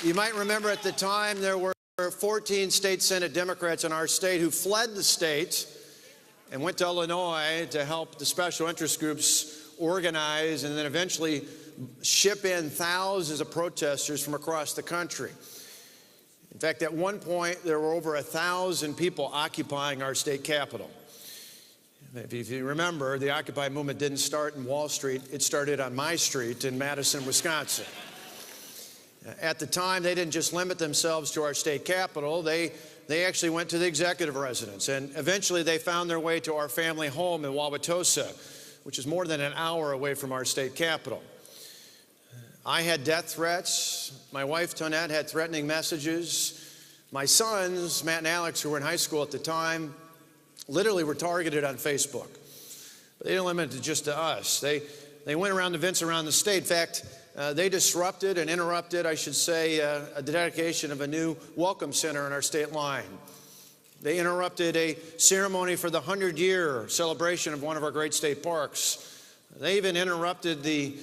You might remember at the time there were 14 state Senate Democrats in our state who fled the state and went to Illinois to help the special interest groups organize and then eventually ship in thousands of protesters from across the country. In fact, at one point, there were over 1,000 people occupying our state capitol. If you remember, the Occupy movement didn't start in Wall Street. It started on my street in Madison, Wisconsin. At the time, they didn't just limit themselves to our state capitol. They actually went to the executive residence, and eventually they found their way to our family home in Wauwatosa, which is more than an hour away from our state capitol. I had death threats. My wife, Tonette, had threatening messages. My sons, Matt and Alex, who were in high school at the time, literally were targeted on Facebook. But they didn't limit it just to us. They went around events around the state. In fact, they disrupted and interrupted, I should say, the dedication of a new welcome center in our state line. They interrupted a ceremony for the 100-year celebration of one of our great state parks. They even interrupted the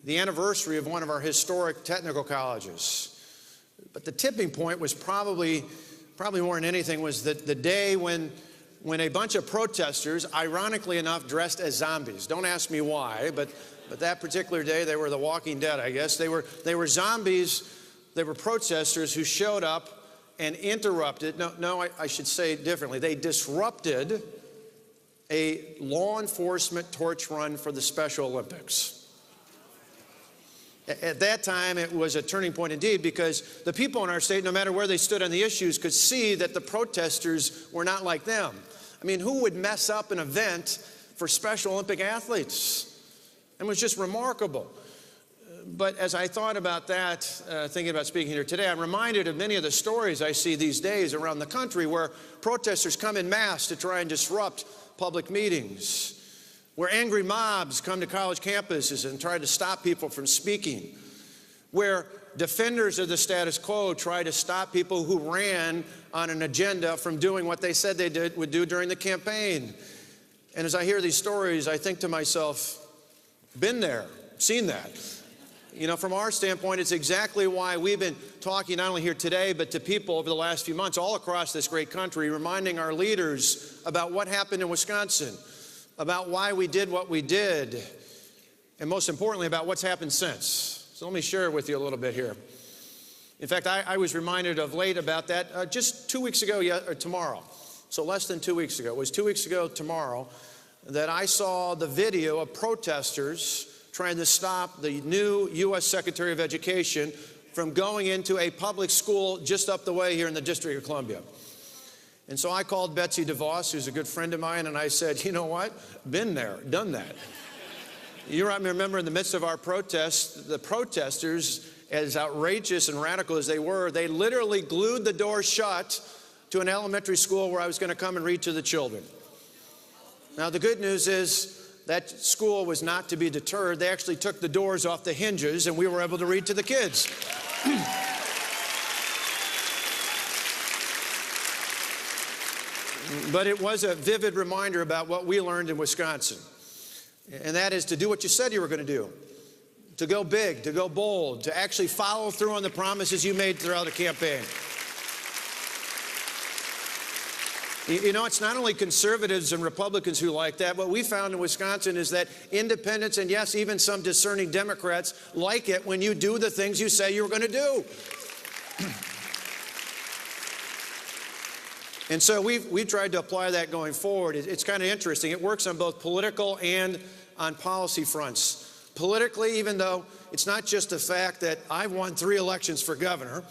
anniversary of one of our historic technical colleges. But the tipping point was probably more than anything was the day when a bunch of protesters, ironically enough, dressed as zombies. Don't ask me why, but that particular day they were the Walking Dead, I guess. They were zombies. They were protesters who showed up and interrupted. I should say it differently. They disrupted a law enforcement torch run for the Special Olympics. At that time, it was a turning point indeed, because the people in our state, no matter where they stood on the issues, could see that the protesters were not like them. I mean, who would mess up an event for Special Olympic athletes? It was just remarkable. But as I thought about that, thinking about speaking here today, I'm reminded of many of the stories I see these days around the country where protesters come en masse to try and disrupt public meetings, where angry mobs come to college campuses and try to stop people from speaking, where defenders of the status quo try to stop people who ran on an agenda from doing what they said they would do during the campaign. And as I hear these stories, I think to myself, been there, seen that. You know, from our standpoint, it's exactly why we've been talking not only here today, but to people over the last few months all across this great country, reminding our leaders about what happened in Wisconsin, about why we did what we did, and most importantly, about what's happened since. So let me share with you a little bit here. In fact, I was reminded of late about that just 2 weeks ago, or tomorrow. So less than 2 weeks ago. It was 2 weeks ago tomorrow that I saw the video of protesters trying to stop the new U.S. Secretary of Education from going into a public school just up the way here in the District of Columbia. And so I called Betsy DeVos, who's a good friend of mine, and I said, you know what? Been there, done that. You remember in the midst of our protests, the protesters, as outrageous and radical as they were, they literally glued the door shut to an elementary school where I was going to come and read to the children. Now, the good news is that school was not to be deterred. They actually took the doors off the hinges, and we were able to read to the kids. But it was a vivid reminder about what we learned in Wisconsin, and that is to do what you said you were going to do, to go big, to go bold, to actually follow through on the promises you made throughout the campaign. You know, it's not only conservatives and Republicans who like that. What we found in Wisconsin is that independents and, yes, even some discerning Democrats like it when you do the things you say you're going to do. And so we've tried to apply that going forward. It's kind of interesting. It works on both political and on policy fronts. Politically, even though it's not just the fact that I've won 3 elections for governor,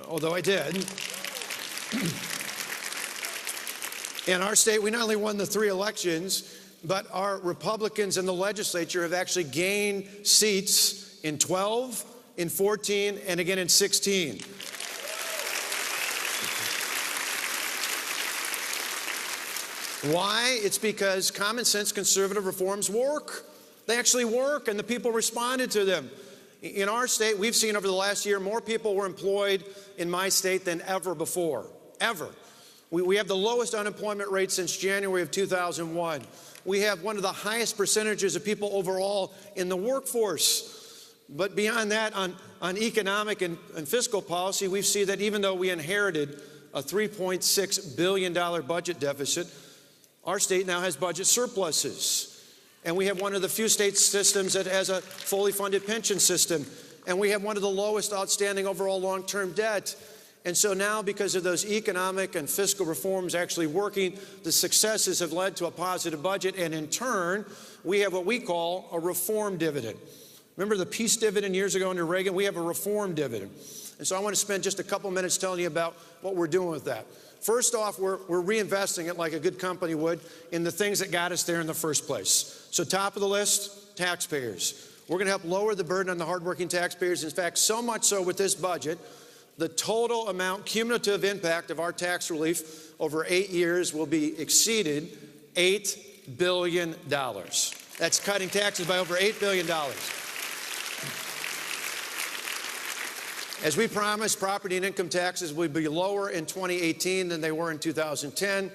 although I did. In our state, we not only won the 3 elections, but our Republicans in the legislature have actually gained seats in 12, in 14, and again in 16. Why? It's because common sense conservative reforms work. They actually work, and the people responded to them. In our state, we've seen over the last year more people were employed in my state than ever before, ever. We have the lowest unemployment rate since January of 2001. We have one of the highest percentages of people overall in the workforce. But beyond that, on on economic and fiscal policy, we see that even though we inherited a $3.6 billion budget deficit, our state now has budget surpluses. And we have one of the few state systems that has a fully funded pension system. And we have one of the lowest outstanding overall long-term debt. And so now, because of those economic and fiscal reforms actually working, the successes have led to a positive budget. And in turn, we have what we call a reform dividend. Remember the peace dividend years ago under Reagan? We have a reform dividend. And so I want to spend just a couple minutes telling you about what we're doing with that. First off, we're reinvesting it like a good company would in the things that got us there in the first place. So top of the list, taxpayers. We're going to help lower the burden on the hardworking taxpayers. In fact, so much so with this budget, the total amount, cumulative impact of our tax relief over 8 years will be exceeded $8 billion. That's cutting taxes by over $8 billion. As we promised, property and income taxes will be lower in 2018 than they were in 2010.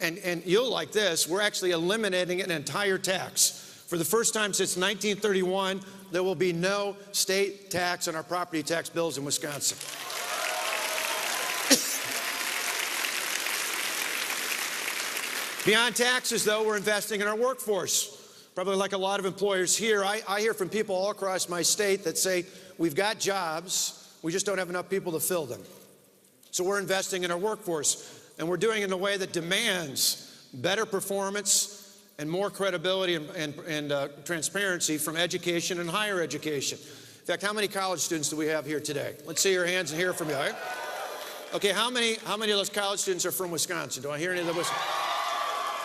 And you'll like this, we're actually eliminating an entire tax. For the first time since 1931, there will be no state tax on our property tax bills in Wisconsin. Beyond taxes, though, we're investing in our workforce. Probably like a lot of employers here, I hear from people all across my state that say, we've got jobs, we just don't have enough people to fill them. So we're investing in our workforce, and we're doing it in a way that demands better performance and more credibility and transparency from education and higher education. In fact, how many college students do we have here today? Let's see your hands and hear from you. Right? Okay, how many of those college students are from Wisconsin? Do I hear any of the Wisconsin?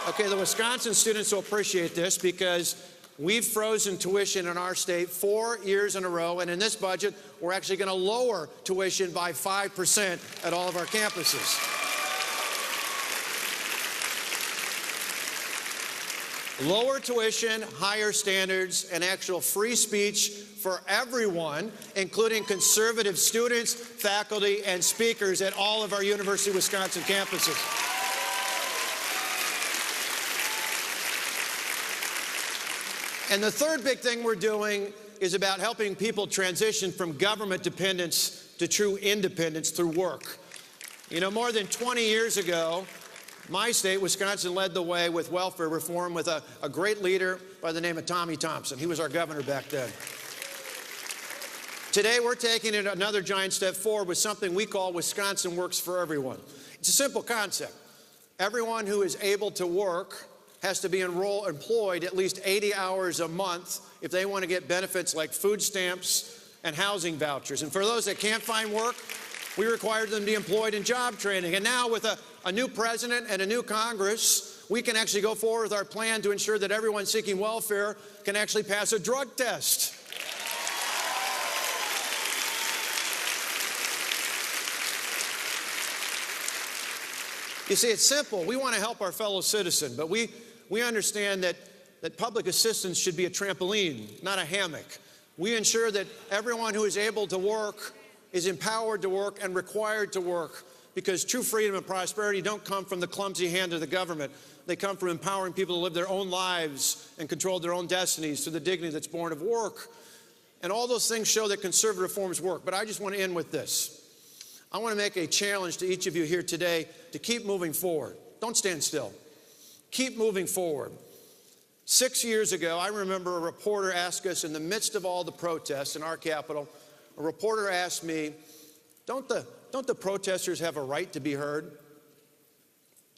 Okay, the Wisconsin students will appreciate this because we've frozen tuition in our state 4 years in a row, and in this budget, we're actually going to lower tuition by 5% at all of our campuses. Lower tuition, higher standards, and actual free speech for everyone, including conservative students, faculty, and speakers at all of our University of Wisconsin campuses. And the third big thing we're doing is about helping people transition from government dependence to true independence through work. You know, more than 20 years ago, my state, Wisconsin, led the way with welfare reform with a great leader by the name of Tommy Thompson. He was our governor back then. Today, we're taking it another giant step forward with something we call Wisconsin Works for Everyone. It's a simple concept. Everyone who is able to work has to be employed at least 80 hours a month if they want to get benefits like food stamps and housing vouchers. And for those that can't find work, we require them to be employed in job training. And now with a new president and a new Congress, we can actually go forward with our plan to ensure that everyone seeking welfare can actually pass a drug test. You see, it's simple. We want to help our fellow citizen, but we understand that public assistance should be a trampoline, not a hammock. We ensure that everyone who is able to work is empowered to work and required to work, because true freedom and prosperity don't come from the clumsy hand of the government. They come from empowering people to live their own lives and control their own destinies through the dignity that's born of work. And all those things show that conservative reforms work. But I just want to end with this. I want to make a challenge to each of you here today to keep moving forward. Don't stand still. Keep moving forward. 6 years ago, I remember a reporter asked us in the midst of all the protests in our capital, a reporter asked me, don't the protesters have a right to be heard?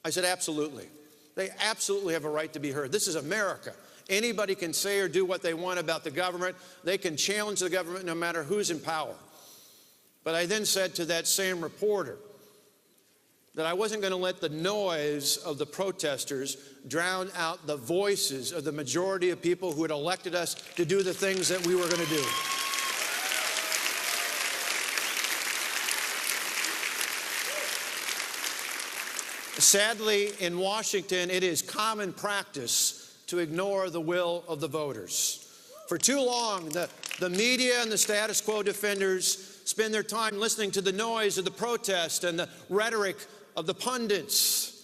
I said, absolutely. They absolutely have a right to be heard. This is America. Anybody can say or do what they want about the government. They can challenge the government no matter who's in power. But I then said to that same reporter that I wasn't going to let the noise of the protesters drown out the voices of the majority of people who had elected us to do the things that we were going to do. Sadly, in Washington, it is common practice to ignore the will of the voters. For too long, the media and the status quo defenders spend their time listening to the noise of the protest and the rhetoric of the pundits.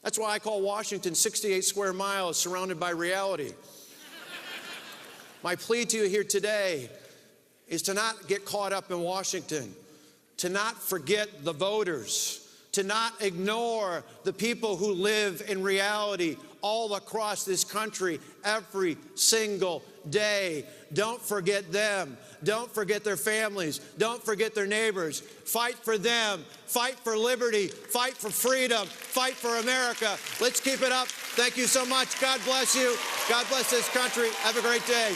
That's why I call Washington 68 square miles surrounded by reality. My plea to you here today is to not get caught up in Washington, to not forget the voters, to not ignore the people who live in reality all across this country every single day. Don't forget them. Don't forget their families. Don't forget their neighbors. Fight for them. Fight for liberty. Fight for freedom. Fight for America. Let's keep it up. Thank you so much. God bless you. God bless this country. Have a great day.